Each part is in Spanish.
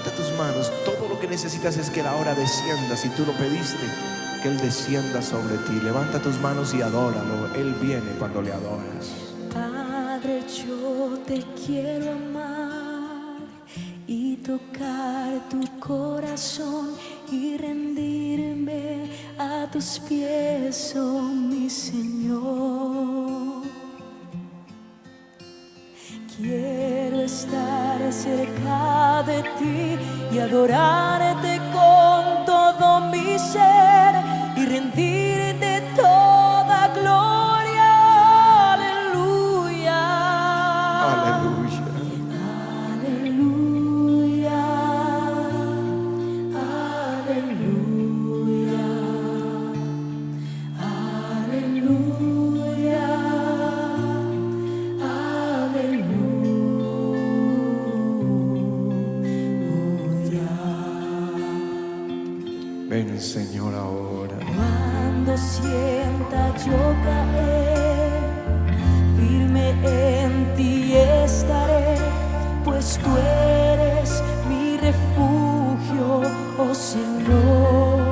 Levanta tus manos. Todo lo que necesitas es que Él ahora descienda. Si tú lo pediste, que Él descienda sobre ti. Levanta tus manos y adóralo. Él viene cuando le adoras. Padre, yo te quiero amar y tocar tu corazón y rendirme a tus pies, oh mi Señor. Quiero estar cerca de ti y adorarte con todo mi ser y rendirte toda gloria. Aleluya. Aleluya. Aleluya. Aleluya. Aleluya. Ven, Señor, ahora. Cuando sienta yo caer, firme en ti estaré, pues tú eres mi refugio, oh Señor.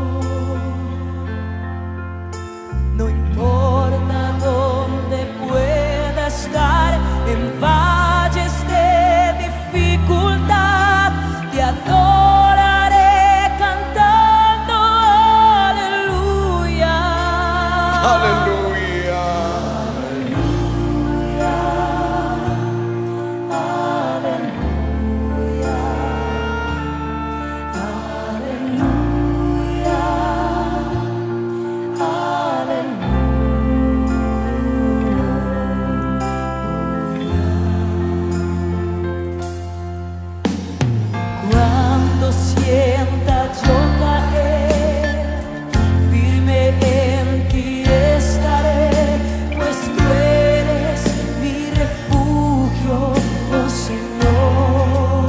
No importa dónde pueda estar, en valles de dificultad, te adoraré cantando aleluya. Aleluya. Aleluya. Cuando sienta yo caer, firme en ti estaré, pues tú eres mi refugio, oh Señor.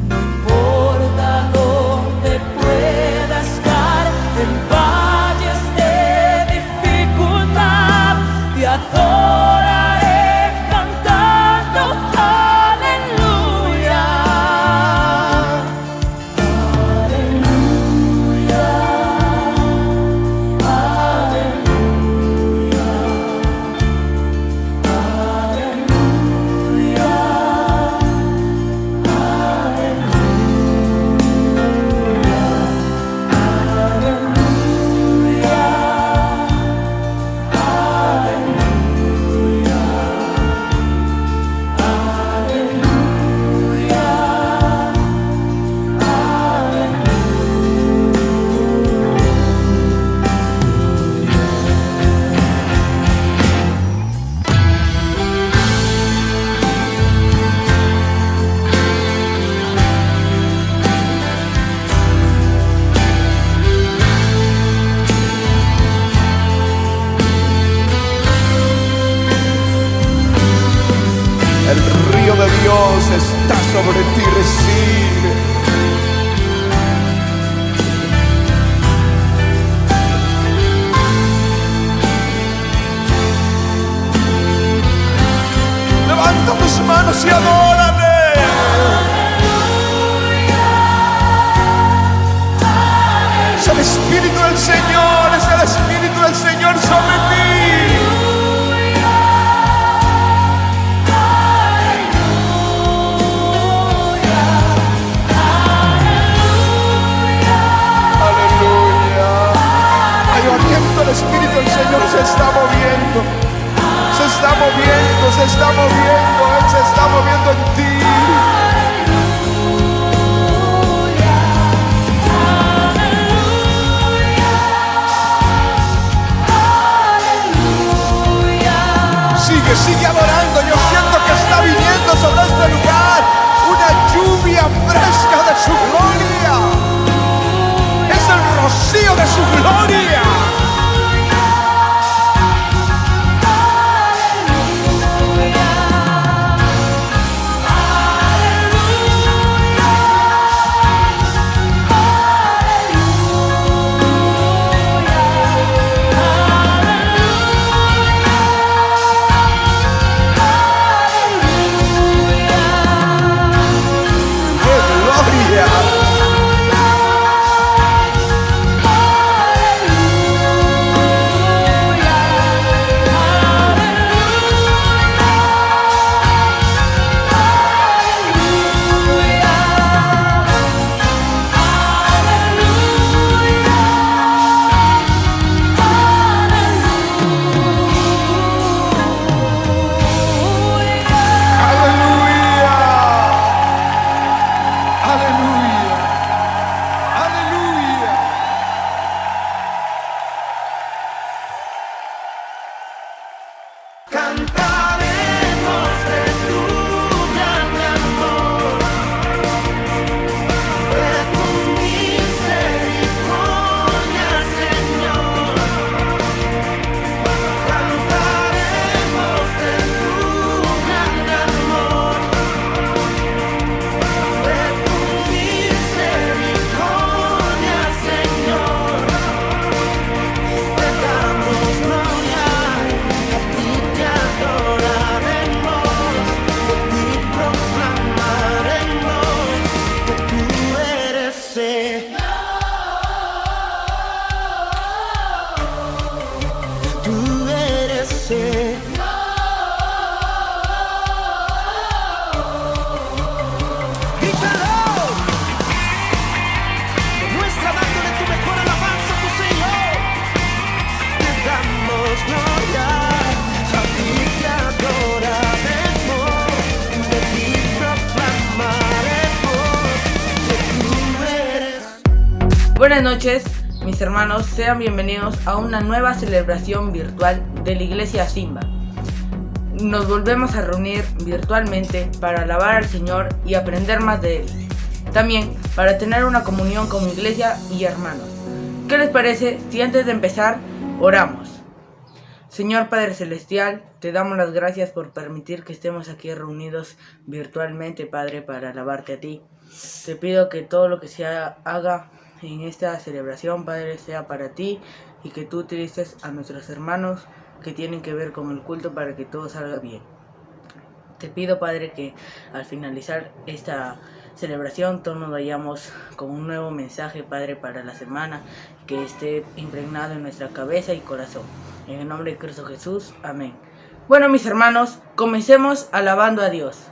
No importa dónde pueda estar, en valles de dificultad, te adoraré cantando aleluya. Aleluya. Aleluya. El río de Dios está sobre ti. Recibe. Levanta tus manos y adórale. Es el Espíritu del Señor, es el Espíritu del Señor sobre ti. El Espíritu del Señor se está moviendo, se está moviendo, se está moviendo, Él se está moviendo en ti. Buenas noches, mis hermanos, sean bienvenidos a una nueva celebración virtual de la Iglesia Simba. Nos volvemos a reunir virtualmente para alabar al Señor y aprender más de Él. También para tener una comunión con mi iglesia y hermanos. ¿Qué les parece si antes de empezar oramos? Señor Padre Celestial, te damos las gracias por permitir que estemos aquí reunidos virtualmente, Padre, para alabarte a ti. Te pido que todo lo que se haga en esta celebración, Padre, sea para ti y que tú utilices a nuestros hermanos que tienen que ver con el culto para que todo salga bien. Te pido, Padre, que al finalizar esta celebración todos nos vayamos con un nuevo mensaje, Padre, para la semana, que esté impregnado en nuestra cabeza y corazón. En el nombre de Cristo Jesús, amén. Bueno, mis hermanos, comencemos alabando a Dios.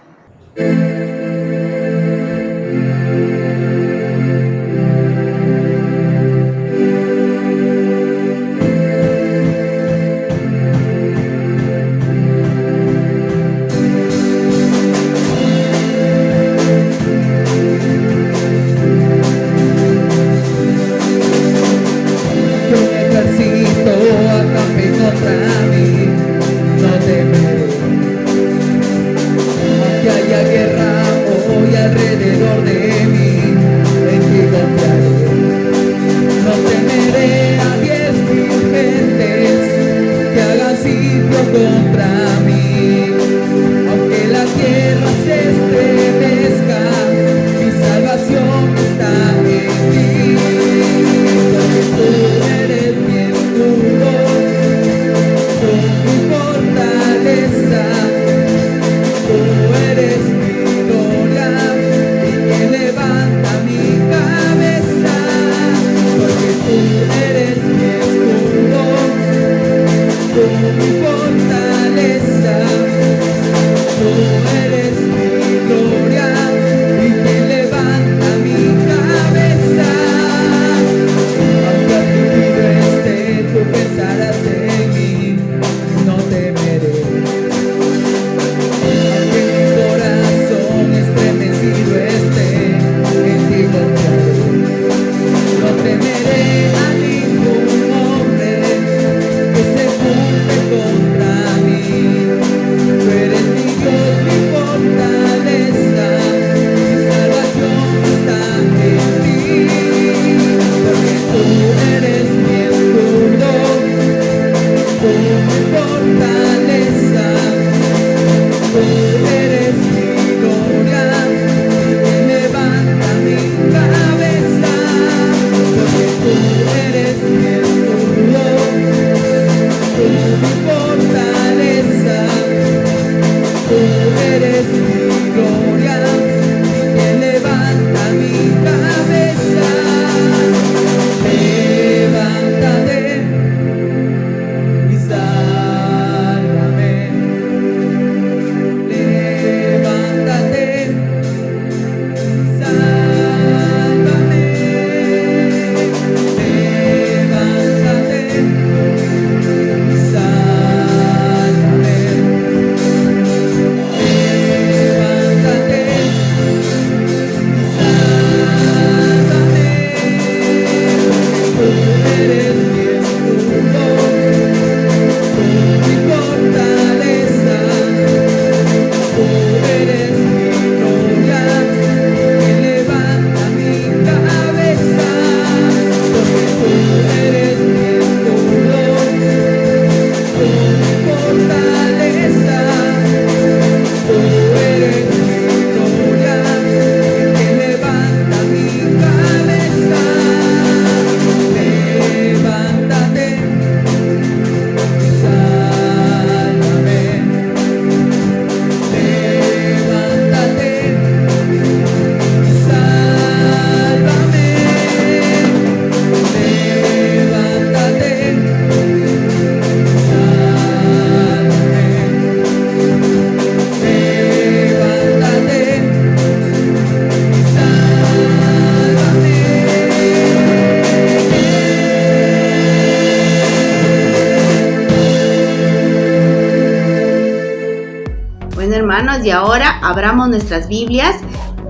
hermanos, y ahora abramos nuestras Biblias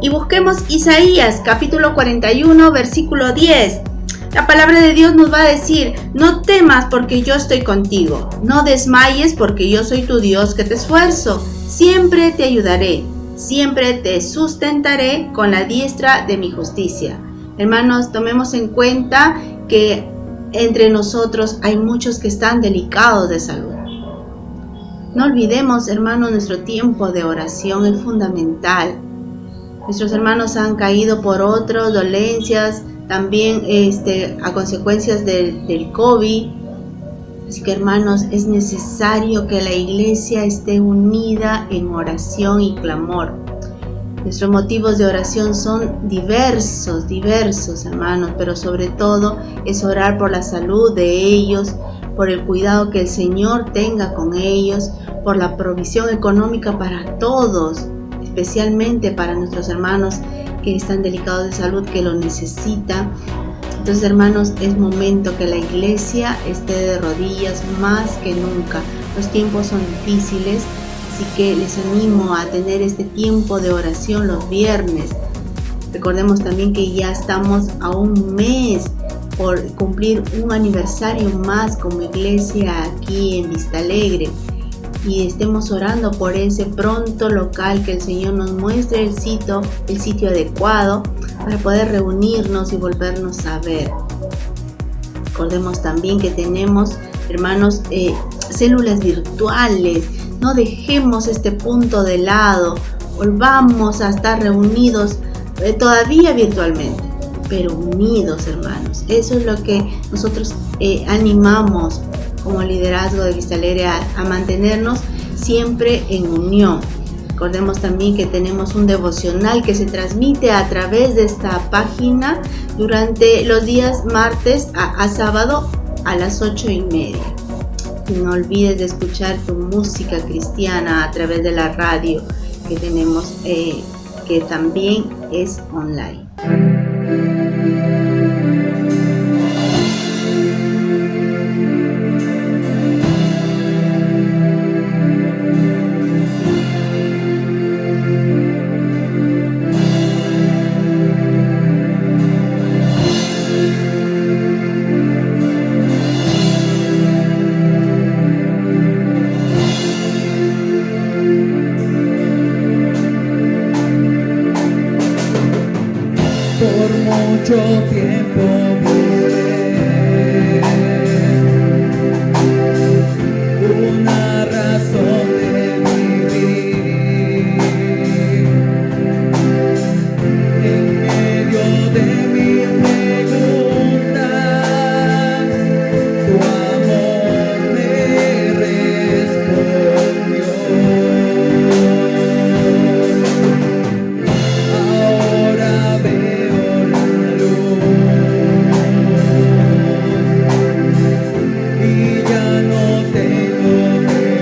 y busquemos Isaías capítulo 41 versículo 10. La palabra de Dios nos va a decir: no temas porque yo estoy contigo, no desmayes porque yo soy tu Dios que te esfuerzo, siempre te ayudaré, siempre te sustentaré con la diestra de mi justicia. Hermanos, tomemos en cuenta que entre nosotros hay muchos que están delicados de salud. No olvidemos, hermanos, nuestro tiempo de oración es fundamental. Nuestros hermanos han caído por otras dolencias, también a consecuencias del COVID. Así que, hermanos, es necesario que la iglesia esté unida en oración y clamor. Nuestros motivos de oración son diversos, hermanos, pero sobre todo es orar por la salud de ellos, por el cuidado que el Señor tenga con ellos, por la provisión económica para todos, especialmente para nuestros hermanos que están delicados de salud, que lo necesitan. Entonces, hermanos, es momento que la iglesia esté de rodillas más que nunca. Los tiempos son difíciles, así que les animo a tener este tiempo de oración los viernes. Recordemos también que ya estamos a un mes por cumplir un aniversario más como iglesia aquí en Vista Alegre, y estemos orando por ese pronto local, que el Señor nos muestre el sitio adecuado para poder reunirnos y volvernos a ver. Recordemos también que tenemos, hermanos, células virtuales. No dejemos este punto de lado, volvamos a estar reunidos todavía virtualmente, pero unidos, hermanos. Eso es lo que nosotros animamos como liderazgo de Vista Alegre a mantenernos siempre en unión. Recordemos también que tenemos un devocional que se transmite a través de esta página durante los días martes a sábado a las 8:30. Y no olvides de escuchar tu música cristiana a través de la radio que tenemos, que también es online. Mucho tiempo una razón de vivir en medio de mis preguntas. Tu amor me respondió. Ahora veo la luz y ya no tengo que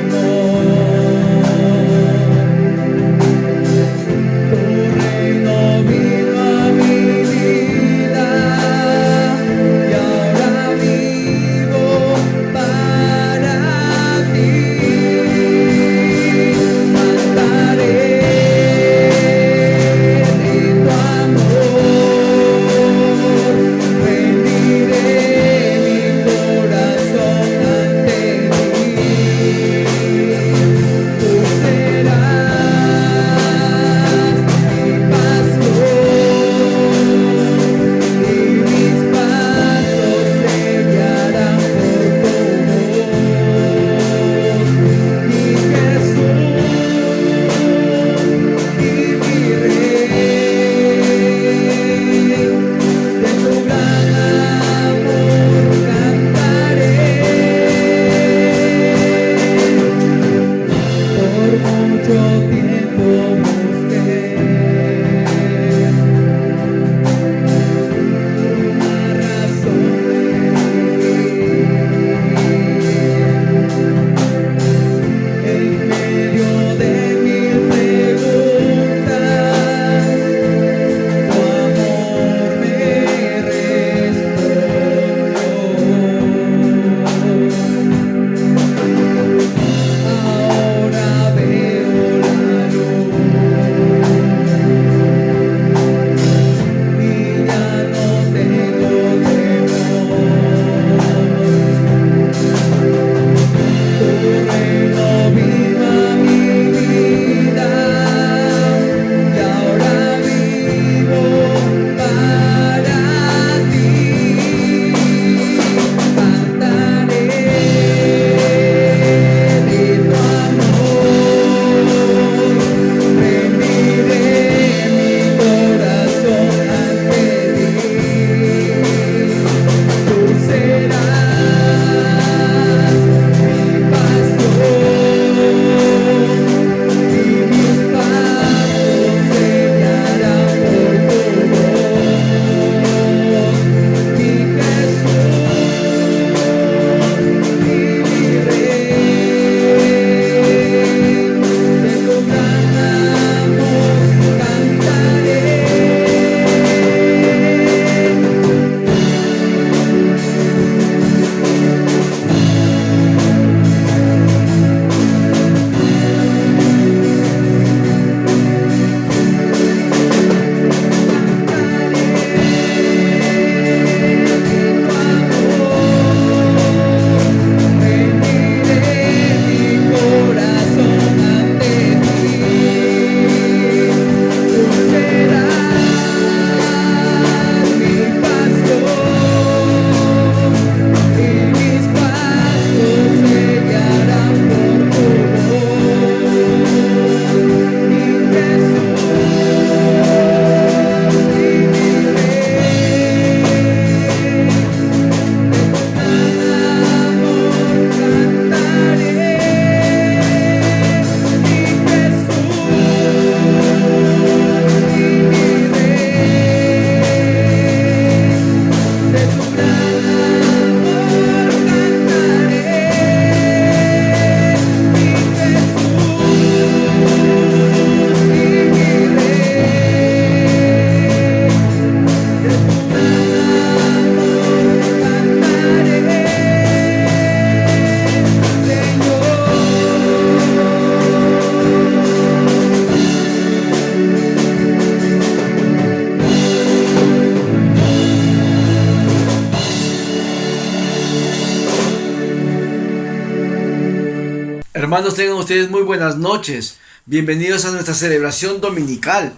Hermanos, tengan ustedes muy buenas noches. Bienvenidos a nuestra celebración dominical.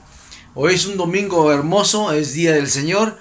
Hoy es un domingo hermoso, es Día del Señor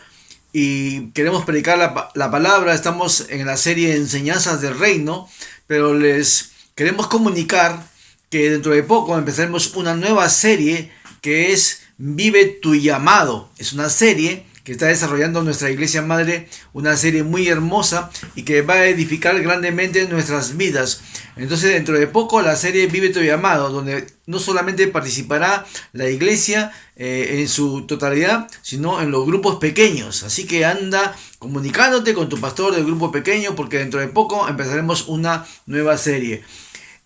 y queremos predicar la palabra. Estamos en la serie Enseñanzas del Reino, pero les queremos comunicar que dentro de poco empezaremos una nueva serie que es Vive tu llamado. Es una serie que está desarrollando nuestra iglesia madre, una serie muy hermosa y que va a edificar grandemente nuestras vidas. Entonces dentro de poco la serie Vive tu llamado, donde no solamente participará la iglesia en su totalidad, sino en los grupos pequeños. Así que anda comunicándote con tu pastor del grupo pequeño, porque dentro de poco empezaremos una nueva serie.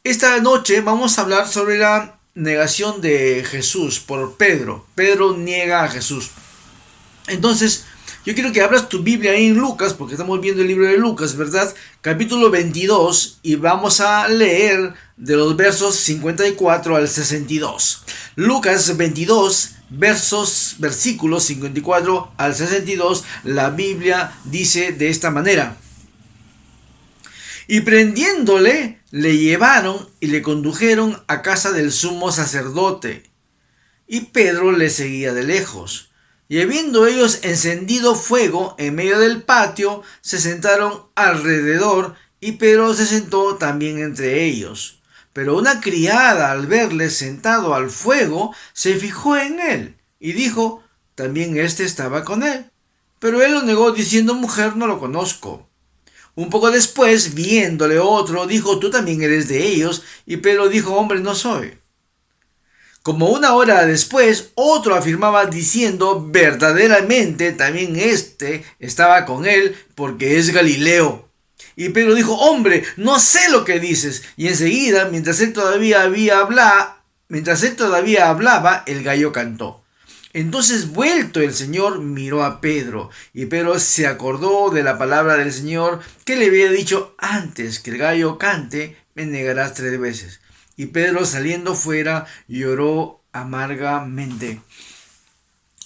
Esta noche vamos a hablar sobre la negación de Jesús por Pedro. Pedro niega a Jesús. Entonces, yo quiero que abras tu Biblia ahí en Lucas, porque estamos viendo el libro de Lucas, ¿verdad? Capítulo 22, y vamos a leer de los versos 54 al 62. Lucas 22, versículos 54 al 62, la Biblia dice de esta manera. Y prendiéndole, le llevaron y le condujeron a casa del sumo sacerdote. Y Pedro le seguía de lejos. Y habiendo ellos encendido fuego en medio del patio, se sentaron alrededor, y Pedro se sentó también entre ellos. Pero una criada, al verle sentado al fuego, se fijó en él, y dijo, también éste estaba con él. Pero él lo negó, diciendo, mujer, no lo conozco. Un poco después, viéndole otro, dijo, tú también eres de ellos, y Pedro dijo, hombre, no soy. Como una hora después, otro afirmaba diciendo, verdaderamente también éste estaba con él, porque es Galileo. Y Pedro dijo, hombre, no sé lo que dices. Y enseguida, mientras él todavía hablaba, el gallo cantó. Entonces, vuelto el Señor, miró a Pedro, y Pedro se acordó de la palabra del Señor que le había dicho, antes que el gallo cante, me negarás 3 veces. Y Pedro, saliendo fuera, lloró amargamente.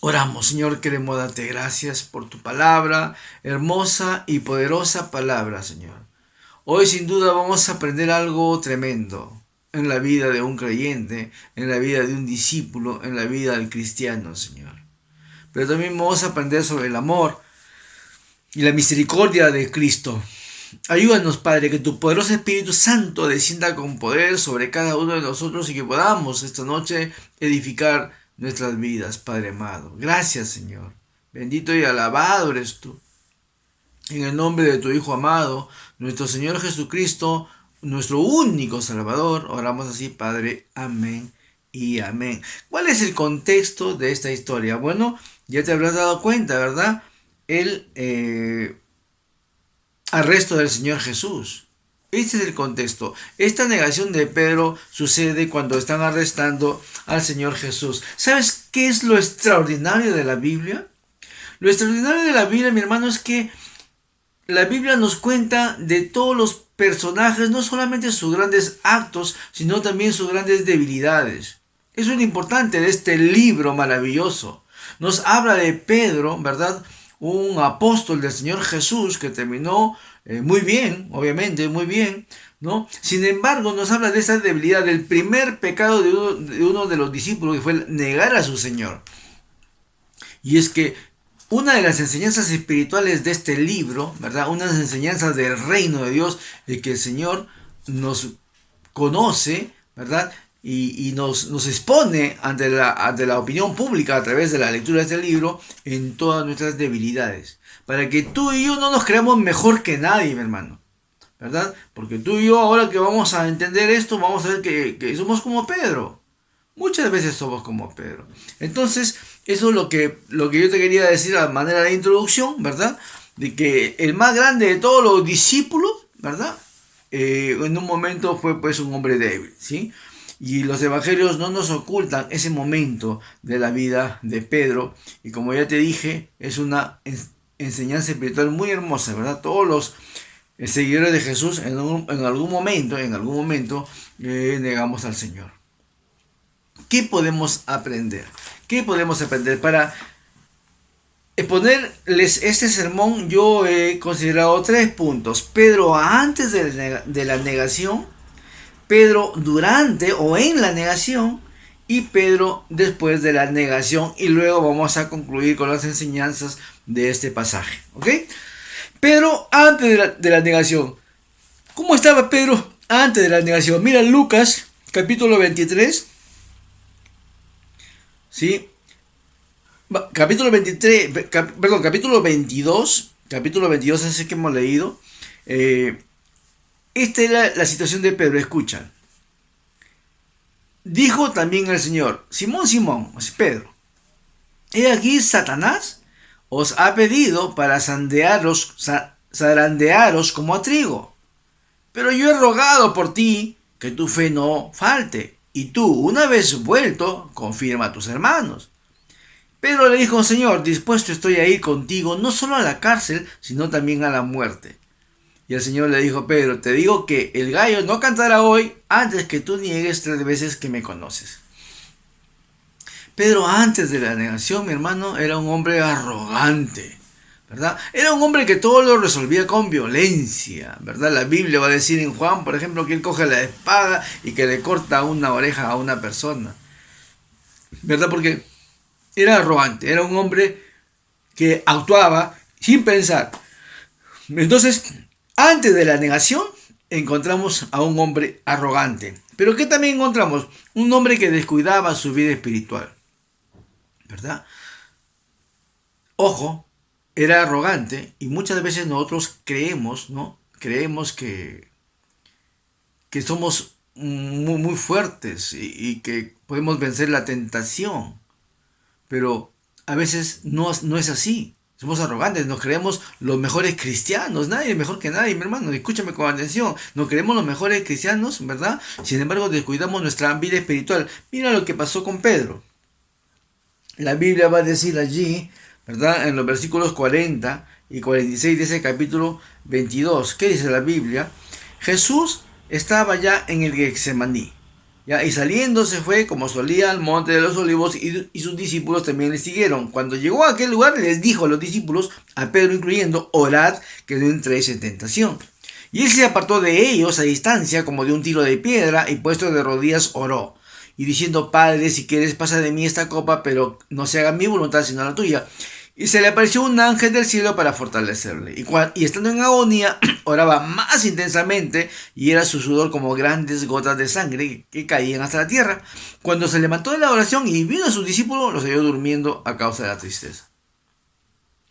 Oramos. Señor, queremos darte gracias por tu palabra, hermosa y poderosa palabra, Señor. Hoy sin duda vamos a aprender algo tremendo en la vida de un creyente, en la vida de un discípulo, en la vida del cristiano, Señor. Pero también vamos a aprender sobre el amor y la misericordia de Cristo. Ayúdanos, Padre, que tu poderoso Espíritu Santo descienda con poder sobre cada uno de nosotros y que podamos esta noche edificar nuestras vidas, Padre amado. Gracias, Señor. Bendito y alabado eres tú. En el nombre de tu Hijo amado, nuestro Señor Jesucristo, nuestro único Salvador, oramos así, Padre. Amén y amén. ¿Cuál es el contexto de esta historia? Bueno, ya te habrás dado cuenta, ¿verdad? El arresto del Señor Jesús. Este es el contexto. Esta negación de Pedro sucede cuando están arrestando al Señor Jesús. ¿Sabes qué es lo extraordinario de la Biblia? Lo extraordinario de la Biblia, mi hermano, es que la Biblia nos cuenta de todos los personajes, no solamente sus grandes actos, sino también sus grandes debilidades. Eso es lo importante de este libro maravilloso. Nos habla de Pedro, ¿verdad?, un apóstol del Señor Jesús que terminó muy bien, obviamente, muy bien, ¿no? Sin embargo, nos habla de esa debilidad, del primer pecado de uno de los discípulos, que fue el negar a su Señor. Y es que una de las enseñanzas espirituales de este libro, ¿verdad?, unas enseñanzas del reino de Dios, es que el Señor nos conoce, ¿verdad?, y nos expone ante la opinión pública a través de la lectura de este libro en todas nuestras debilidades, para que tú y yo no nos creamos mejor que nadie, mi hermano, ¿verdad? Porque tú y yo, ahora que vamos a entender esto, vamos a ver que somos como Pedro. Muchas veces somos como Pedro. Entonces, eso es lo que yo te quería decir a manera de introducción, ¿verdad? De que el más grande de todos los discípulos, ¿verdad?, en un momento fue pues un hombre débil, ¿sí? Y los evangelios no nos ocultan ese momento de la vida de Pedro. Y como ya te dije, es una enseñanza espiritual muy hermosa, ¿verdad? Todos los seguidores de Jesús en algún momento negamos al Señor. ¿Qué podemos aprender? ¿Qué podemos aprender? Para exponerles este sermón, yo he considerado 3 puntos. Pedro antes de la negación, Pedro durante o en la negación y Pedro después de la negación, y luego vamos a concluir con las enseñanzas de este pasaje, ¿ok? Pedro antes de la negación. ¿Cómo estaba Pedro antes de la negación? Mira Lucas capítulo 23, ¿sí? Capítulo 23, capítulo 22, es el que hemos leído. Esta es la situación de Pedro, escucha. Dijo también el Señor: Simón, Simón, es Pedro, he aquí Satanás os ha pedido para zarandearos como a trigo. Pero yo he rogado por ti que tu fe no falte, y tú, una vez vuelto, confirma a tus hermanos. Pedro le dijo: Señor, dispuesto estoy a ir contigo, no solo a la cárcel, sino también a la muerte. Y el Señor le dijo: Pedro, te digo que el gallo no cantará hoy antes que tú niegues 3 veces que me conoces. Pedro antes de la negación, mi hermano, era un hombre arrogante, ¿verdad? Era un hombre que todo lo resolvía con violencia, ¿verdad? La Biblia va a decir en Juan, por ejemplo, que él coge la espada y que le corta una oreja a una persona, ¿verdad? Porque era arrogante, era un hombre que actuaba sin pensar. Entonces, antes de la negación, encontramos a un hombre arrogante. Pero ¿qué también encontramos? Un hombre que descuidaba su vida espiritual, ¿verdad? Ojo, era arrogante, y muchas veces nosotros creemos, ¿no? Creemos que somos muy fuertes y que podemos vencer la tentación. Pero a veces no es así. Somos arrogantes, nos creemos los mejores cristianos. Nadie es mejor que nadie, mi hermano. Escúchame con atención. Nos creemos los mejores cristianos, ¿verdad? Sin embargo, descuidamos nuestra vida espiritual. Mira lo que pasó con Pedro. La Biblia va a decir allí, ¿verdad? En los versículos 40 y 46 de ese capítulo 22. ¿Qué dice la Biblia? Jesús estaba ya en el Getsemaní, ¿ya? Y saliendo se fue como solía al monte de los olivos, y sus discípulos también le siguieron. Cuando llegó a aquel lugar, les dijo a los discípulos, a Pedro incluyendo: orad que no entréis en tentación. Y él se apartó de ellos a distancia como de un tiro de piedra, y puesto de rodillas oró, y diciendo: Padre, si quieres, pasa de mí esta copa, pero no se haga mi voluntad sino la tuya. Y se le apareció un ángel del cielo para fortalecerle. Y estando en agonía, oraba más intensamente, y era su sudor como grandes gotas de sangre que caían hasta la tierra. Cuando se levantó de la oración y vino a sus discípulos, los halló durmiendo a causa de la tristeza.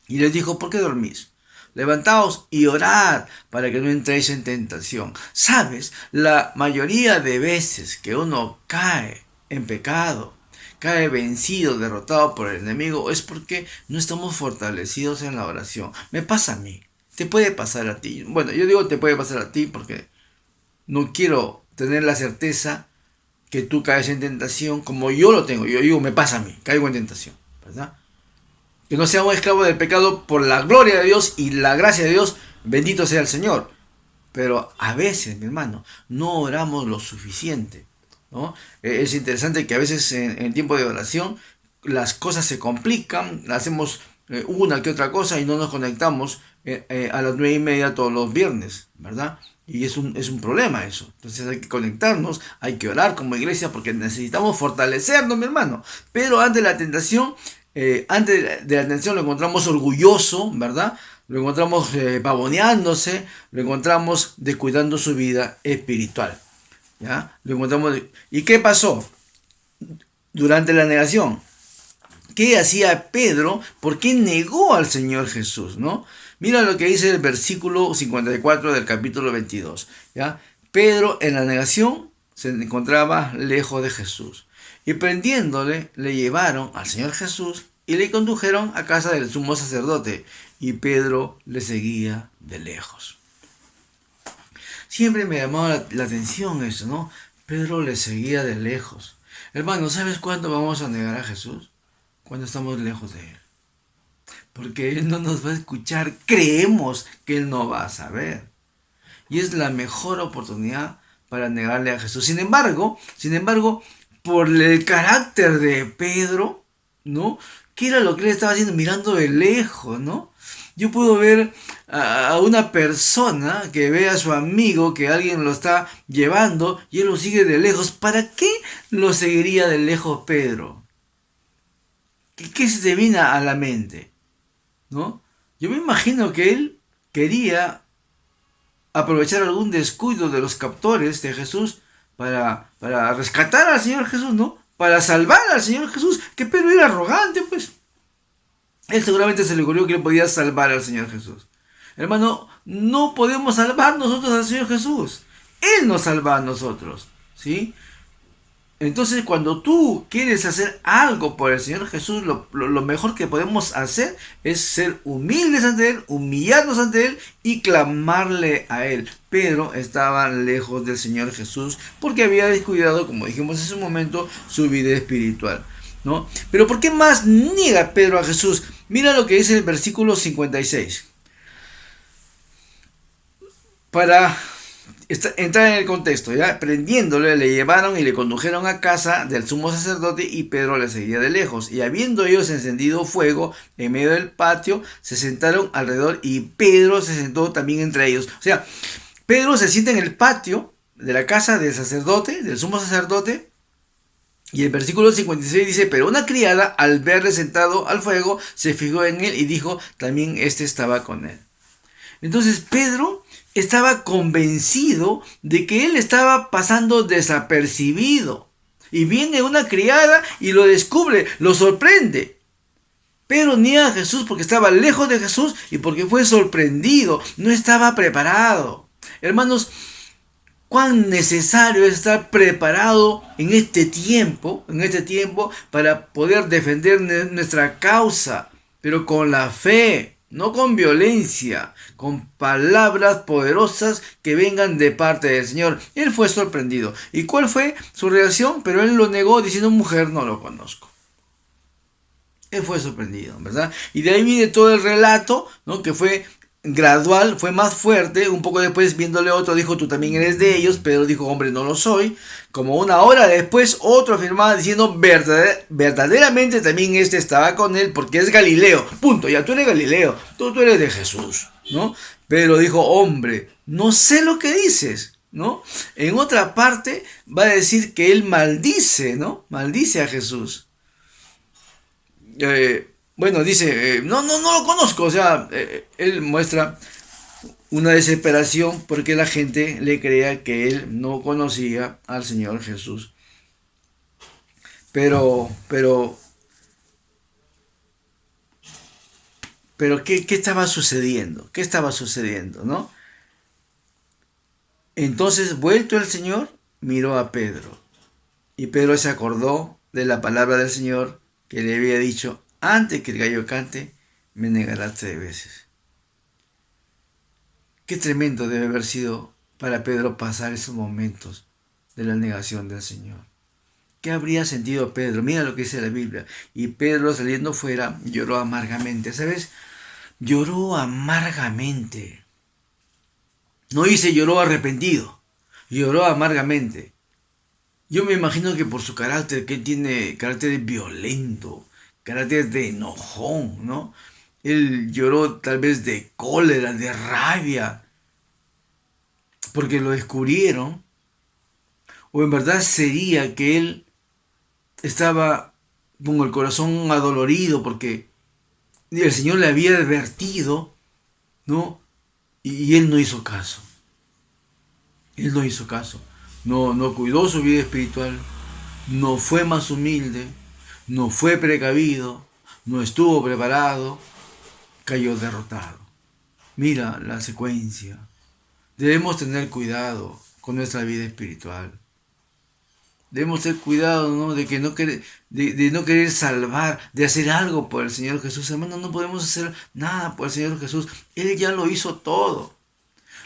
Y les dijo: ¿por qué dormís? Levantaos y orad para que no entréis en tentación. ¿Sabes? La mayoría de veces que uno cae en pecado, cae vencido, derrotado por el enemigo, es porque no estamos fortalecidos en la oración. Me pasa a mí, te puede pasar a ti. Bueno, yo digo te puede pasar a ti porque no quiero tener la certeza que tú caes en tentación como yo lo tengo. Yo digo, me pasa a mí, caigo en tentación, ¿verdad? Que no sea un esclavo del pecado por la gloria de Dios y la gracia de Dios, bendito sea el Señor. Pero a veces, mi hermano, no oramos lo suficiente, ¿no? Es interesante que a veces en tiempo de oración las cosas se complican, hacemos una que otra cosa y no nos conectamos a las 9:30 todos los viernes, ¿verdad? Y es un problema eso. Entonces hay que conectarnos, hay que orar como iglesia porque necesitamos fortalecernos, mi hermano. Pero antes de la tentación, lo encontramos orgulloso, ¿verdad? Lo encontramos pavoneándose, lo encontramos descuidando su vida espiritual, ¿ya? Lo encontramos. ¿Y qué pasó durante la negación? ¿Qué hacía Pedro? ¿Por qué negó al Señor Jesús, no? Mira lo que dice el versículo 54 del capítulo 22, ¿ya? Pedro en la negación se encontraba lejos de Jesús. Y prendiéndole, le llevaron al Señor Jesús y le condujeron a casa del sumo sacerdote. Y Pedro le seguía de lejos. Siempre me llamaba la atención eso, ¿no? Pedro le seguía de lejos. Hermano, ¿sabes cuándo vamos a negar a Jesús? Cuando estamos lejos de Él. Porque Él no nos va a escuchar. Creemos que Él no va a saber. Y es la mejor oportunidad para negarle a Jesús. Sin embargo, por el carácter de Pedro, ¿no? ¿Qué era lo que él estaba haciendo? Mirando de lejos, ¿no? Yo puedo ver a una persona que ve a su amigo que alguien lo está llevando y él lo sigue de lejos. ¿Para qué lo seguiría de lejos Pedro? ¿Qué se te viene a la mente? ¿No? Yo me imagino que él quería aprovechar algún descuido de los captores de Jesús para rescatar al Señor Jesús, ¿no? Para salvar al Señor Jesús, que Pedro era arrogante, pues. Él seguramente se le ocurrió que él podía salvar al Señor Jesús. Hermano, no podemos salvar nosotros al Señor Jesús. Él nos salva a nosotros, ¿sí? Entonces, cuando tú quieres hacer algo por el Señor Jesús, lo mejor que podemos hacer es ser humildes ante Él, humillarnos ante Él y clamarle a Él. Pedro estaba lejos del Señor Jesús porque había descuidado, como dijimos en su momento, su vida espiritual, ¿no? Pero ¿por qué más niega Pedro a Jesús? Mira lo que dice el versículo 56. Para entrar en el contexto, ya prendiéndole, le llevaron y le condujeron a casa del sumo sacerdote y Pedro le seguía de lejos. Y habiendo ellos encendido fuego en medio del patio, se sentaron alrededor y Pedro se sentó también entre ellos. O sea, Pedro se sienta en el patio de la casa del sacerdote, del sumo sacerdote. Y el versículo 56 dice, pero una criada al verle sentado al fuego se fijó en él y dijo, también este estaba con él. Entonces Pedro estaba convencido de que él estaba pasando desapercibido. Y viene una criada y lo descubre, lo sorprende. Pero niega a Jesús porque estaba lejos de Jesús y porque fue sorprendido, no estaba preparado. Hermanos, cuán necesario es estar preparado en este tiempo para poder defender nuestra causa, pero con la fe, no con violencia, con palabras poderosas que vengan de parte del Señor. Él fue sorprendido. ¿Y cuál fue su reacción? Pero él lo negó diciendo, mujer, no lo conozco. Él fue sorprendido, ¿verdad? Y de ahí viene todo el relato, ¿no? Que fue gradual, fue más fuerte. Un poco después, viéndole otro, dijo, tú también eres de ellos. Pedro dijo, hombre, no lo soy. Como una hora después, otro afirmaba diciendo, verdaderamente también este estaba con él porque es Galileo. Punto, ya tú eres Galileo, tú eres de Jesús, ¿no? Pedro dijo, hombre, no sé lo que dices, ¿no? En otra parte va a decir que él maldice, ¿no? Maldice a Jesús. Bueno, dice, no lo conozco, o sea, él muestra una desesperación porque la gente le creía que él no conocía al Señor Jesús. Pero, ¿qué estaba sucediendo? ¿Qué estaba sucediendo, no? Entonces, vuelto el Señor, miró a Pedro. Y Pedro se acordó de la palabra del Señor que le había dicho, antes que el gallo cante, me negarás 3 veces. Qué tremendo debe haber sido para Pedro pasar esos momentos de la negación del Señor. ¿Qué habría sentido Pedro? Mira lo que dice la Biblia. Y Pedro, saliendo fuera, lloró amargamente. ¿Sabes? Lloró amargamente. No dice lloró arrepentido. Lloró amargamente. Yo me imagino que por su carácter, que él tiene carácter violento, carácter de enojón, ¿no? Él lloró tal vez de cólera, de rabia, porque lo descubrieron. O en verdad sería que él estaba con el corazón adolorido porque el Señor le había advertido, ¿no? Y él no hizo caso. Él no hizo caso. No cuidó su vida espiritual. No fue más humilde. No fue precavido. No estuvo preparado. Cayó derrotado. Mira la secuencia. Debemos tener cuidado con nuestra vida espiritual. Debemos tener cuidado, ¿no? De no querer salvar, de hacer algo por el Señor Jesús. Hermano, no podemos hacer nada por el Señor Jesús. Él ya lo hizo todo.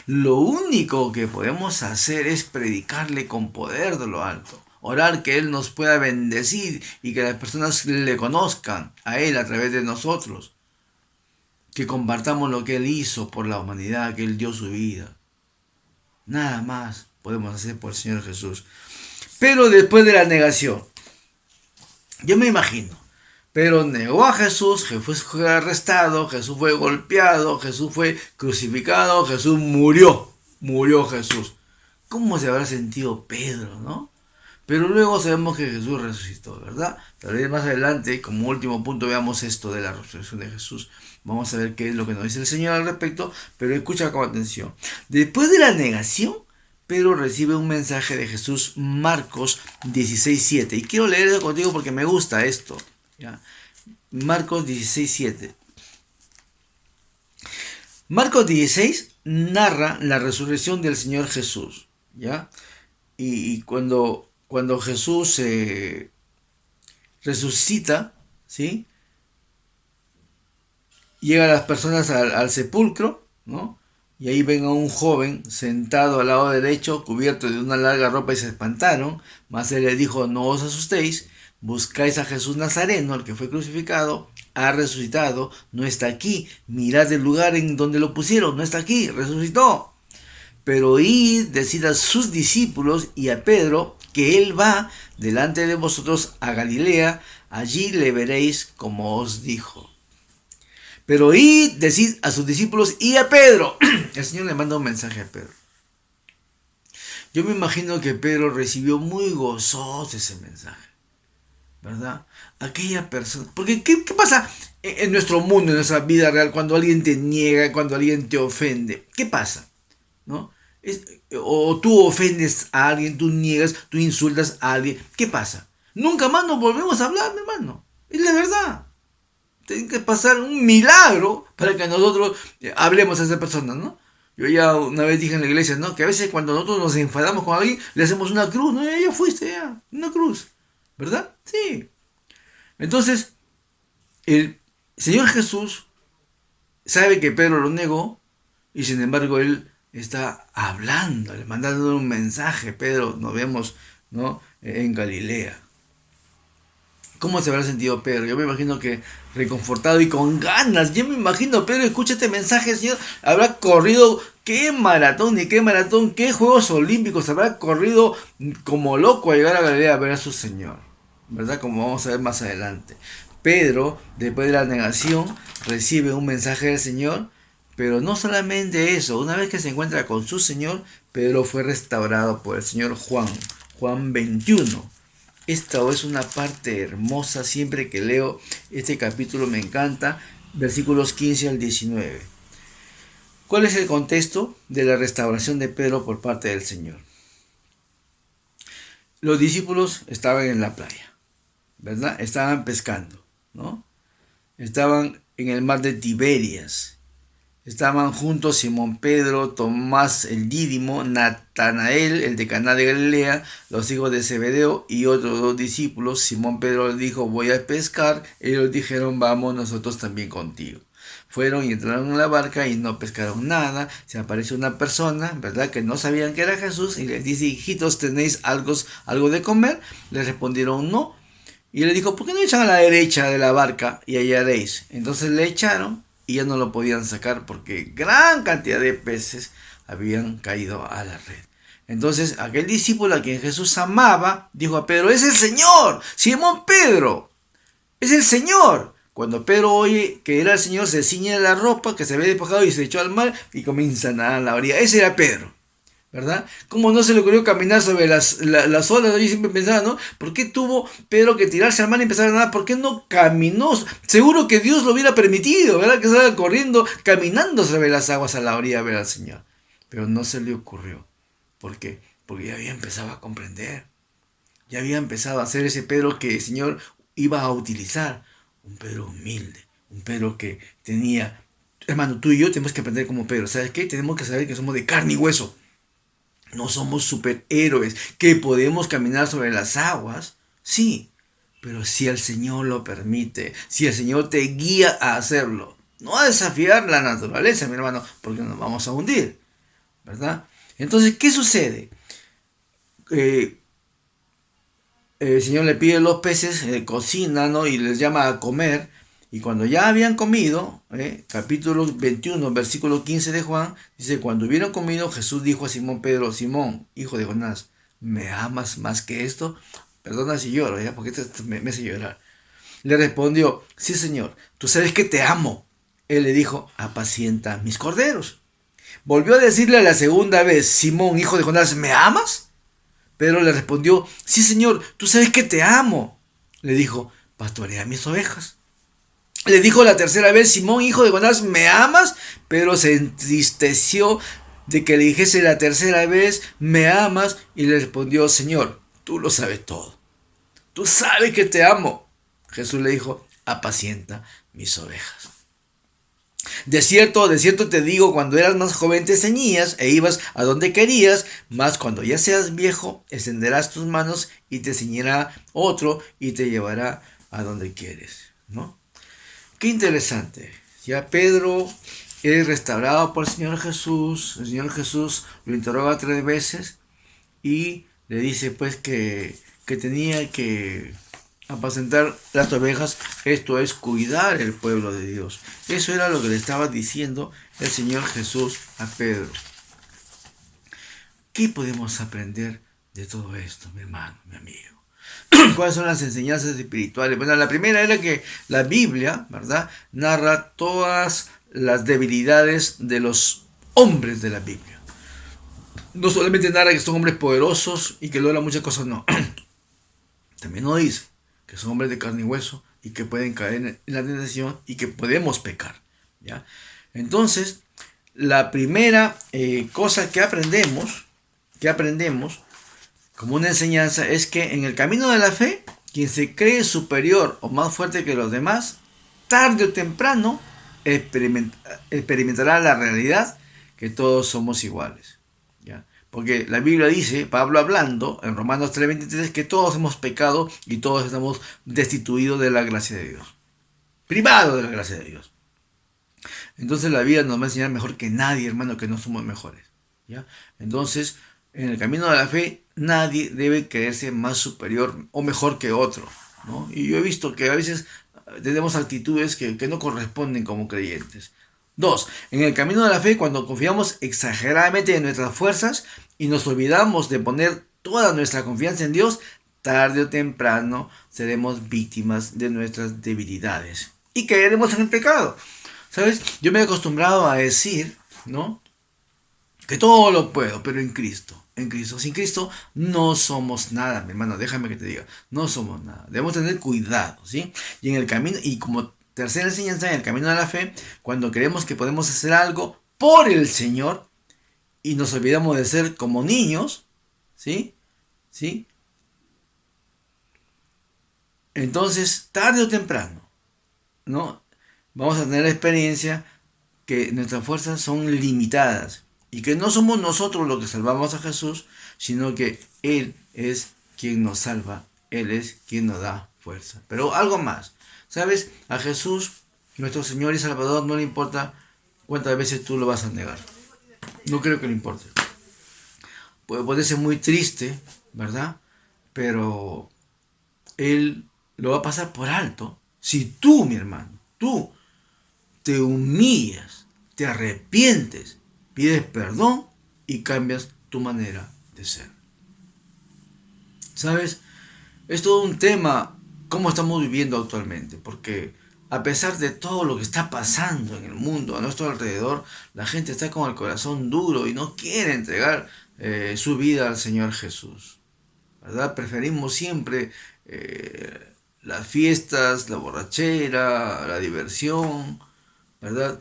Lo único que podemos hacer es predicarle con poder de lo alto. Orar que Él nos pueda bendecir y que las personas le conozcan a Él a través de nosotros. Que compartamos lo que Él hizo por la humanidad, que Él dio su vida. Nada más podemos hacer por el Señor Jesús. Pero después de la negación, yo me imagino, Pedro negó a Jesús, Jesús fue arrestado, Jesús fue golpeado, Jesús fue crucificado, Jesús murió. Murió Jesús. ¿Cómo se habrá sentido Pedro, no? Pero luego sabemos que Jesús resucitó, ¿verdad? Tal vez más adelante, como último punto, veamos esto de la resurrección de Jesús. Vamos a ver qué es lo que nos dice el Señor al respecto, pero escucha con atención. Después de la negación, Pedro recibe un mensaje de Jesús, Marcos 16:7. Y quiero leer eso contigo porque me gusta esto, ¿ya? Marcos 16:7. Marcos 16 narra la resurrección del Señor Jesús, ¿ya? Y cuando Jesús resucita, ¿sí? Llegan las personas al sepulcro, ¿no? Y ahí ven a un joven sentado al lado derecho, cubierto de una larga ropa, y se espantaron. Mas él les dijo: no os asustéis, buscáis a Jesús Nazareno, el que fue crucificado, ha resucitado, no está aquí. Mirad el lugar en donde lo pusieron, no está aquí, resucitó. Pero id, decid a sus discípulos y a Pedro que él va delante de vosotros a Galilea, allí le veréis como os dijo. Pero id, decid a sus discípulos y a Pedro. El Señor le manda un mensaje a Pedro. Yo me imagino que Pedro recibió muy gozoso ese mensaje, ¿verdad? Aquella persona. Porque ¿qué pasa en nuestro mundo, en nuestra vida real, cuando alguien te niega, cuando alguien te ofende? ¿Qué pasa? ¿No? O tú ofendes a alguien, tú niegas, tú insultas a alguien. ¿Qué pasa? Nunca más nos volvemos a hablar, mi hermano. Es la verdad. Tiene que pasar un milagro para que nosotros hablemos a esa persona, ¿no? Yo ya una vez dije en la iglesia, ¿no? Que a veces cuando nosotros nos enfadamos con alguien, le hacemos una cruz, ¿no? Ya fuiste, ya, una cruz, ¿verdad? Sí. Entonces, el Señor Jesús sabe que Pedro lo negó, y sin embargo él está hablando, le mandando un mensaje: Pedro, nos vemos, ¿no? En Galilea. ¿Cómo se habrá sentido Pedro? Yo me imagino que reconfortado y con ganas. Yo me imagino, Pedro, escucha este mensaje, Señor, habrá corrido, qué maratón, qué Juegos Olímpicos, habrá corrido como loco a llegar a Galilea a ver a su Señor, ¿verdad? Como vamos a ver más adelante. Pedro, después de la negación, recibe un mensaje del Señor, pero no solamente eso. Una vez que se encuentra con su Señor, Pedro fue restaurado por el Señor Juan 21. Esta es una parte hermosa. Siempre que leo este capítulo me encanta. Versículos 15 al 19. ¿Cuál es el contexto de la restauración de Pedro por parte del Señor? Los discípulos estaban en la playa, ¿verdad? Estaban pescando, ¿no? Estaban en el mar de Tiberias. Estaban juntos Simón Pedro, Tomás el Dídimo, Natanael, el de Caná de Galilea, los hijos de Zebedeo y otros dos discípulos. Simón Pedro les dijo: voy a pescar. Ellos dijeron: vamos nosotros también contigo. Fueron y entraron en la barca y no pescaron nada. Se apareció una persona, ¿verdad?, que no sabían que era Jesús, y les dice: hijitos, ¿tenéis algo de comer? Les respondieron: no. Y le dijo: ¿por qué no echan a la derecha de la barca y hallaréis? Entonces le echaron y ya no lo podían sacar porque gran cantidad de peces habían caído a la red. Entonces aquel discípulo a quien Jesús amaba dijo a Pedro: es el Señor, Simón Pedro, es el Señor. Cuando Pedro oye que era el Señor, se ciñe la ropa que se había despojado y se echó al mar y comienza a nadar a la orilla. Ese era Pedro, ¿verdad? ¿Cómo no se le ocurrió caminar sobre las olas? Yo siempre pensaba, ¿no? ¿Por qué tuvo Pedro que tirarse al mar y empezar a nadar? ¿Por qué no caminó? Seguro que Dios lo hubiera permitido, ¿verdad? Que salga corriendo, caminando sobre las aguas a la orilla a ver al Señor. Pero no se le ocurrió. ¿Por qué? Porque ya había empezado a comprender. Ya había empezado a ser ese Pedro que el Señor iba a utilizar. Un Pedro humilde. Un Pedro que tenía... Hermano, tú y yo tenemos que aprender como Pedro. ¿Sabes qué? Tenemos que saber que somos de carne y hueso. No somos superhéroes, que podemos caminar sobre las aguas, sí, pero si el Señor lo permite, si el Señor te guía a hacerlo, no a desafiar la naturaleza, mi hermano, porque nos vamos a hundir, ¿verdad? Entonces, ¿qué sucede? El Señor le pide los peces, cocina, ¿no? Y les llama a comer. Y cuando ya habían comido, capítulo 21, versículo 15 de Juan, dice: cuando hubieron comido, Jesús dijo a Simón Pedro: Simón, hijo de Jonás, ¿me amas más que esto? Perdona si lloro, porque esto me hace llorar. Le respondió, sí, Señor, tú sabes que te amo. Él le dijo, apacienta mis corderos. Volvió a decirle la segunda vez, Simón, hijo de Jonás, ¿me amas? Pedro le respondió, sí, Señor, tú sabes que te amo. Le dijo, pastorea mis ovejas. Le dijo la tercera vez, Simón, hijo de Jonás, ¿me amas? Pedro se entristeció de que le dijese la tercera vez, ¿me amas? Y le respondió, Señor, tú lo sabes todo. Tú sabes que te amo. Jesús le dijo, apacienta mis ovejas. De cierto te digo, cuando eras más joven te ceñías e ibas a donde querías, mas cuando ya seas viejo, extenderás tus manos y te ceñirá otro y te llevará a donde quieres, ¿no? Qué interesante. Ya Pedro es restaurado por el Señor Jesús lo interroga 3 veces y le dice pues que tenía que apacentar las ovejas, esto es cuidar el pueblo de Dios. Eso era lo que le estaba diciendo el Señor Jesús a Pedro. ¿Qué podemos aprender de todo esto, mi hermano, mi amigo? ¿Cuáles son las enseñanzas espirituales? Bueno, la primera era que la Biblia, ¿verdad?, narra todas las debilidades de los hombres de la Biblia. No solamente narra que son hombres poderosos y que logran muchas cosas, no. También nos dice que son hombres de carne y hueso y que pueden caer en la tentación y que podemos pecar, ¿ya? Entonces, la primera cosa que aprendemos como una enseñanza es que en el camino de la fe, quien se cree superior o más fuerte que los demás, tarde o temprano experimentará la realidad que todos somos iguales, ¿ya? Porque la Biblia dice, Pablo hablando en Romanos 3:23, que todos hemos pecado y todos estamos destituidos de la gracia de Dios, privados de la gracia de Dios. Entonces la Biblia nos va a enseñar mejor que nadie, hermano, que no somos mejores, ¿ya? Entonces, en el camino de la fe, nadie debe creerse más superior o mejor que otro, ¿no? Y yo he visto que a veces tenemos actitudes que no corresponden como creyentes. 2. En el camino de la fe, cuando confiamos exageradamente en nuestras fuerzas y nos olvidamos de poner toda nuestra confianza en Dios, tarde o temprano seremos víctimas de nuestras debilidades y caeremos en el pecado. ¿Sabes? Yo me he acostumbrado a decir, ¿no?, que todo lo puedo, pero en Cristo. En Cristo. Sin Cristo no somos nada, mi hermano. Déjame que te diga. No somos nada. Debemos tener cuidado, ¿sí? Y en el camino, y como tercera enseñanza, en el camino de la fe, cuando creemos que podemos hacer algo por el Señor y nos olvidamos de ser como niños, ¿sí? ¿Sí? Entonces, tarde o temprano, ¿no?, vamos a tener la experiencia que nuestras fuerzas son limitadas y que no somos nosotros los que salvamos a Jesús, sino que Él es quien nos salva, Él es quien nos da fuerza. Pero algo más, ¿sabes? A Jesús, nuestro Señor y Salvador, no le importa cuántas veces tú lo vas a negar. No creo que le importe. Puede ser muy triste, ¿verdad? Pero Él lo va a pasar por alto si tú, mi hermano, tú te humillas, te arrepientes, pides perdón y cambias tu manera de ser. ¿Sabes? Es todo un tema cómo estamos viviendo actualmente, porque a pesar de todo lo que está pasando en el mundo a nuestro alrededor, la gente está con el corazón duro y no quiere entregar su vida al Señor Jesús, ¿verdad? Preferimos siempre las fiestas, la borrachera, la diversión, ¿verdad?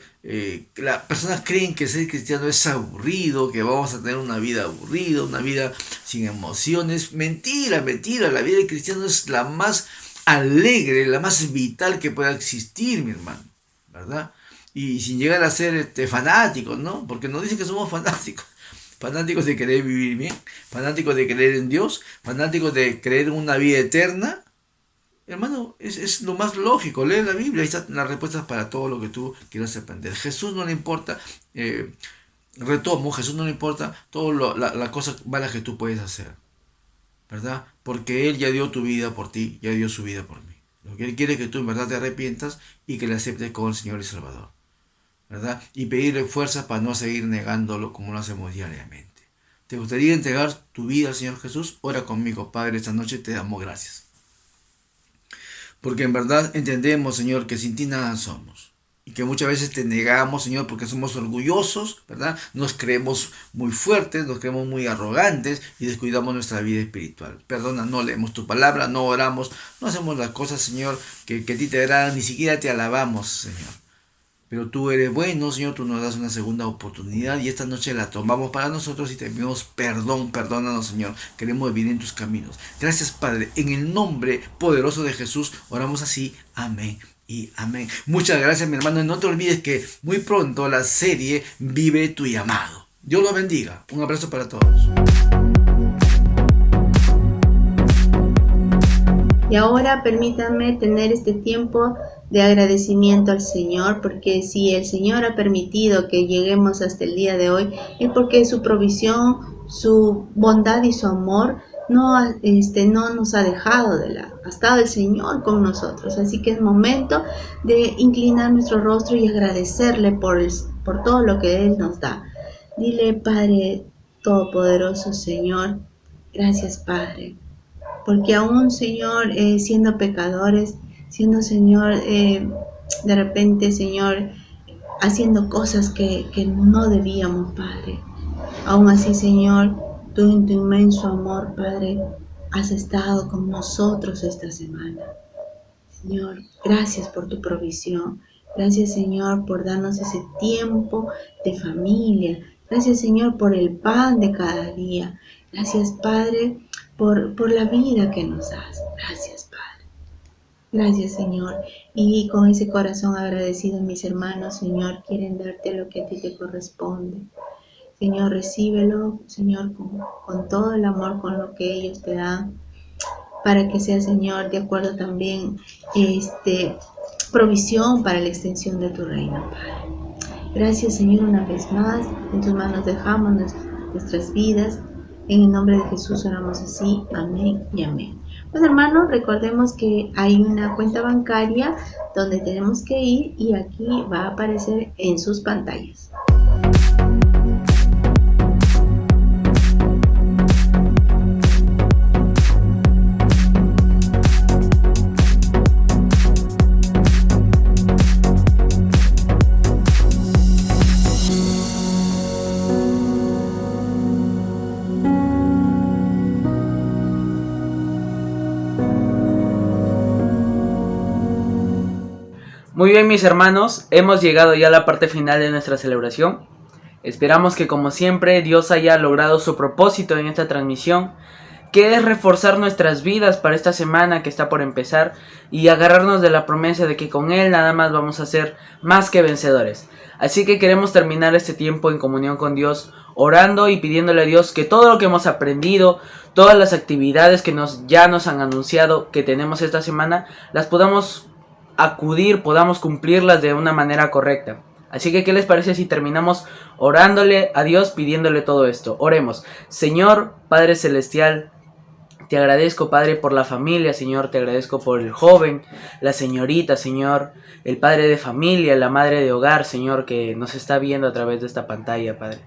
Las personas creen que ser cristiano es aburrido, que vamos a tener una vida aburrida, una vida sin emociones. Mentira, mentira. La vida del cristiano es la más alegre, la más vital que pueda existir, mi hermano, ¿verdad? Y sin llegar a ser fanáticos, ¿no? Porque nos dicen que somos fanáticos. Fanáticos de querer vivir bien, fanáticos de creer en Dios, fanáticos de creer en una vida eterna. Hermano, es lo más lógico. Lee la Biblia, ahí están las respuestas para todo lo que tú quieras aprender. Jesús no le importa, Jesús no le importa todas las cosas malas que tú puedes hacer, ¿verdad? Porque Él ya dio tu vida por ti, ya dio su vida por mí. Lo que Él quiere es que tú en verdad te arrepientas y que le aceptes como el Señor y Salvador, ¿verdad? Y pedirle fuerza para no seguir negándolo como lo hacemos diariamente. ¿Te gustaría entregar tu vida al Señor Jesús? Ora conmigo, Padre, esta noche te damos gracias porque en verdad entendemos, Señor, que sin ti nada somos. Y que muchas veces te negamos, Señor, porque somos orgullosos, ¿verdad? Nos creemos muy fuertes, nos creemos muy arrogantes y descuidamos nuestra vida espiritual. Perdona, no leemos tu palabra, no oramos, no hacemos las cosas, Señor, que a ti te agradan, ni siquiera te alabamos, Señor. Pero tú eres bueno, Señor, tú nos das una segunda oportunidad y esta noche la tomamos para nosotros y te pedimos perdón, perdónanos, Señor. Queremos vivir en tus caminos. Gracias, Padre. En el nombre poderoso de Jesús oramos así. Amén y amén. Muchas gracias, mi hermano. No te olvides que muy pronto la serie Vive tu llamado. Dios los bendiga. Un abrazo para todos. Y ahora permítanme tener este tiempo de agradecimiento al Señor, porque si el Señor ha permitido que lleguemos hasta el día de hoy, es porque su provisión, su bondad y su amor no nos ha dejado de lado. Ha estado el Señor con nosotros. Así que es momento de inclinar nuestro rostro y agradecerle por todo lo que Él nos da. Dile: Padre Todopoderoso, Señor, gracias, Padre. Porque aún, Señor, siendo pecadores, siendo, Señor, de repente, Señor, haciendo cosas que no debíamos, Padre. Aún así, Señor, tú en tu inmenso amor, Padre, has estado con nosotros esta semana. Señor, gracias por tu provisión. Gracias, Señor, por darnos ese tiempo de familia. Gracias, Señor, por el pan de cada día. Gracias, Padre, por la vida que nos das. Gracias, Padre. Gracias, Señor. Y con ese corazón agradecido, mis hermanos, Señor, quieren darte lo que a ti te corresponde. Señor, recíbelo, Señor, con todo el amor con lo que ellos te dan, para que sea, Señor, de acuerdo también provisión para la extensión de tu reino, Padre. Gracias, Señor, una vez más. En tus manos dejamos nuestras vidas. En el nombre de Jesús oramos así. Amén y amén. Pues, hermanos, recordemos que hay una cuenta bancaria donde tenemos que ir y aquí va a aparecer en sus pantallas. Muy bien, mis hermanos, hemos llegado ya a la parte final de nuestra celebración. Esperamos que, como siempre, Dios haya logrado su propósito en esta transmisión, que es reforzar nuestras vidas para esta semana que está por empezar y agarrarnos de la promesa de que con Él nada más vamos a ser más que vencedores. Así que queremos terminar este tiempo en comunión con Dios, orando y pidiéndole a Dios que todo lo que hemos aprendido, todas las actividades que ya nos han anunciado que tenemos esta semana, las podamos acudir, podamos cumplirlas de una manera correcta. Así que, ¿qué les parece si terminamos orándole a Dios, pidiéndole todo esto? Oremos. Señor, Padre Celestial, te agradezco, Padre, por la familia, Señor. Te agradezco por el joven, la señorita, Señor, el padre de familia, la madre de hogar, Señor, que nos está viendo a través de esta pantalla, Padre.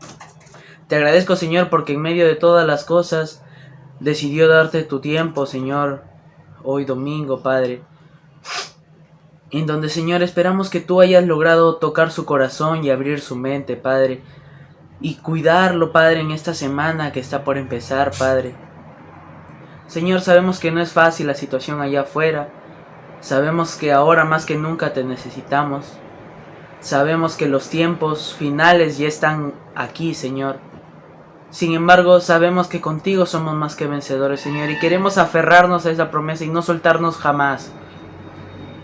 Te agradezco, Señor, porque en medio de todas las cosas decidió darte tu tiempo, Señor, hoy domingo, Padre, en donde, Señor, esperamos que tú hayas logrado tocar su corazón y abrir su mente, Padre, y cuidarlo, Padre, en esta semana que está por empezar, Padre. Señor, sabemos que no es fácil la situación allá afuera, sabemos que ahora más que nunca te necesitamos, sabemos que los tiempos finales ya están aquí, Señor. Sin embargo, sabemos que contigo somos más que vencedores, Señor, y queremos aferrarnos a esa promesa y no soltarnos jamás.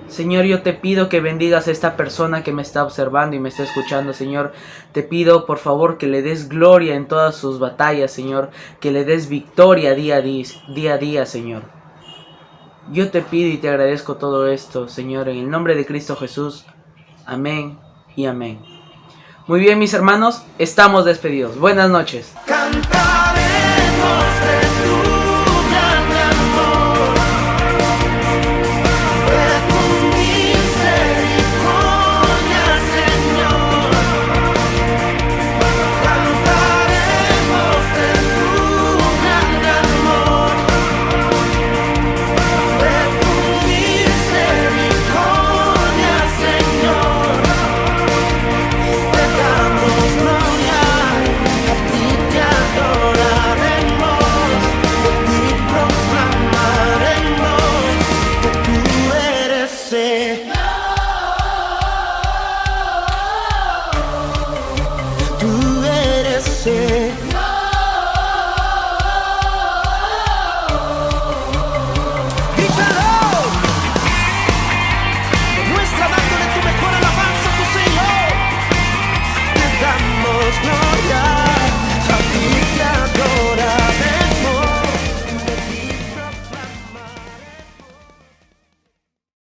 Señor, yo te pido que bendigas a esta persona que me está observando y me está escuchando, Señor. Te pido, por favor, que le des gloria en todas sus batallas, Señor. Que le des victoria día a día, Señor. Yo te pido y te agradezco todo esto, Señor, en el nombre de Cristo Jesús. Amén y amén. Muy bien, mis hermanos, estamos despedidos. Buenas noches.